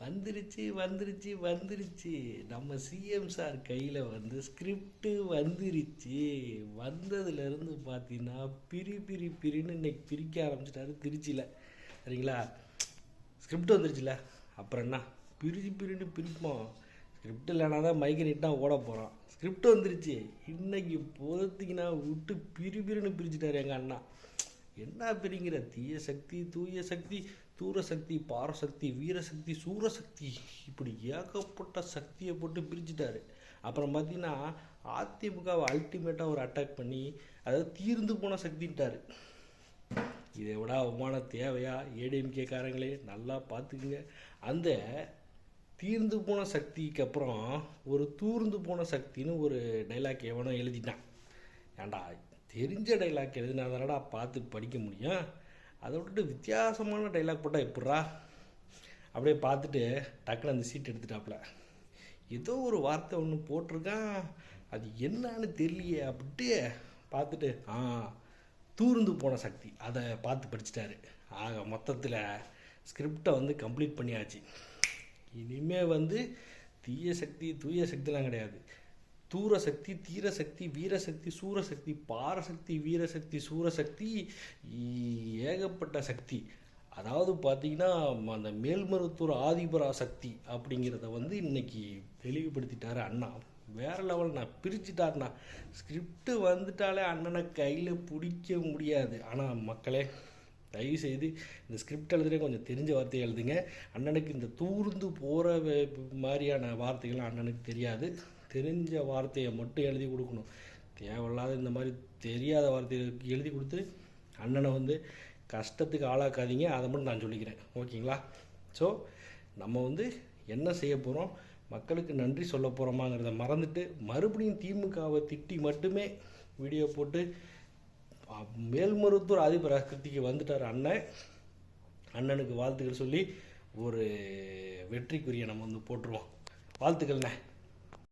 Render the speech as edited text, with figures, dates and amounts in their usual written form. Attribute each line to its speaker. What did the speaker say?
Speaker 1: வந்துருச்சு வந்துருச்சு வந்துருச்சு. நம்ம சிஎம் சார் கையில் வந்து ஸ்கிரிப்டு வந்துருச்சு. வந்ததுலேருந்து பார்த்தீங்கன்னா பிரின்னு இன்னைக்கு பிரிக்க ஆரம்பிச்சிட்டாரு திருச்சியில். சரிங்களா? ஸ்கிரிப்ட் வந்துருச்சுல, அப்புறம் என்ன பிரின்னு பிரிப்போம். ஸ்கிரிப்ட் இல்லைனா தான் மைக்கு நீட்டா ஓட போகிறோம். ஸ்கிரிப்ட் வந்துருச்சு. இன்னைக்கு பொறுத்திங்கன்னா விட்டு பிரின்னு பிரிச்சுட்டாரு எங்கள் அண்ணா. என்ன பிரிங்கிற? தீய சக்தி, தூய சக்தி, தூர சக்தி, பாரசக்தி, வீரசக்தி, சூரசக்தி, இப்படி ஏகப்பட்ட சக்தியை போட்டு பிரிச்சுட்டாரு. அப்புறம் பார்த்தீங்கன்னா அதிமுகவை அல்டிமேட்டாக ஒரு அட்டாக் பண்ணி அதாவது தீர்ந்து போன சக்தின்ட்டாரு. இதை விட அவமானம் தேவையா? ஏடிஎம்கே காரங்களே நல்லா பார்த்துக்குங்க. அந்த தீர்ந்து போன சக்திக்கு அப்புறம் ஒரு தூர்ந்து போன சக்தின்னு ஒரு டைலாக் எவனோ எழுதிட்டான். ஏன்டா தெரிஞ்ச டைலாக் எழுதினாதானடா பார்த்து படிக்க முடியும். அதை விட்டுட்டு வித்தியாசமான டைலாக் போட்டால் எப்பட்றா? அப்படியே பார்த்துட்டு டக்குன்னு அந்த சீட் எடுத்துட்டாப்புல. ஏதோ ஒரு வார்த்தை ஒன்று போட்டிருக்கான், அது என்னன்னு தெரியலையே. அப்படியே பார்த்துட்டு தூர்ந்து போன சக்தி அதை பார்த்து படிச்சிட்டாரு. ஆக மொத்தத்தில் ஸ்கிரிப்டை வந்து கம்ப்ளீட் பண்ணியாச்சு. இனிமேல் வந்து தீய சக்தி தூய சக்திலாம் கிடையாது. தூர சக்தி, தீர சக்தி, வீரசக்தி, சூரசக்தி, பாரசக்தி, வீரசக்தி, சூரசக்தி, ஏகப்பட்ட சக்தி. அதாவது பார்த்தீங்கன்னா அந்த மேல்மருவத்தூர் ஆதிபரா சக்தி அப்படிங்கிறத வந்து இன்னைக்கு தெளிவுபடுத்திட்டாரு அண்ணா. வேறு லெவல். நான் பிரிச்சுட்டாருண்ணா. ஸ்கிரிப்டு வந்துட்டாலே அண்ணனை கையில் பிடிக்க முடியாது. ஆனால் மக்களே, தயவுசெய்து இந்த ஸ்கிரிப்ட் எழுதுறே கொஞ்சம் தெரிஞ்ச வார்த்தையை எழுதுங்க. அண்ணனுக்கு இந்த தூர்ந்து போகிற மாதிரியான வார்த்தைகள்லாம் அண்ணனுக்கு தெரியாது. தெரிஞ்ச வார்த்தையை மட்டும் எழுதி கொடுக்கணும். தேவையில்லாத இந்த மாதிரி தெரியாத வார்த்தையை எழுதி கொடுத்து அண்ணனை வந்து கஷ்டத்துக்கு ஆளாக்காதீங்க. அதை மட்டும் நான் சொல்லிக்கிறேன். ஓகேங்களா? ஸோ நம்ம வந்து என்ன செய்ய போகிறோம், மக்களுக்கு நன்றி சொல்ல போகிறோமாங்கிறத மறந்துட்டு மறுபடியும் திமுகவை திட்டி மட்டுமே வீடியோ போட்டு மேல்மருவத்தூர் ஆதிபராசக்திக்கு வந்துட்டார் அண்ணன். அண்ணனுக்கு வாழ்த்துக்கள் சொல்லி ஒரு வெற்றிக்குரிய நம்ம வந்து போட்டுருவோம். வாழ்த்துக்கள்ண்ணே.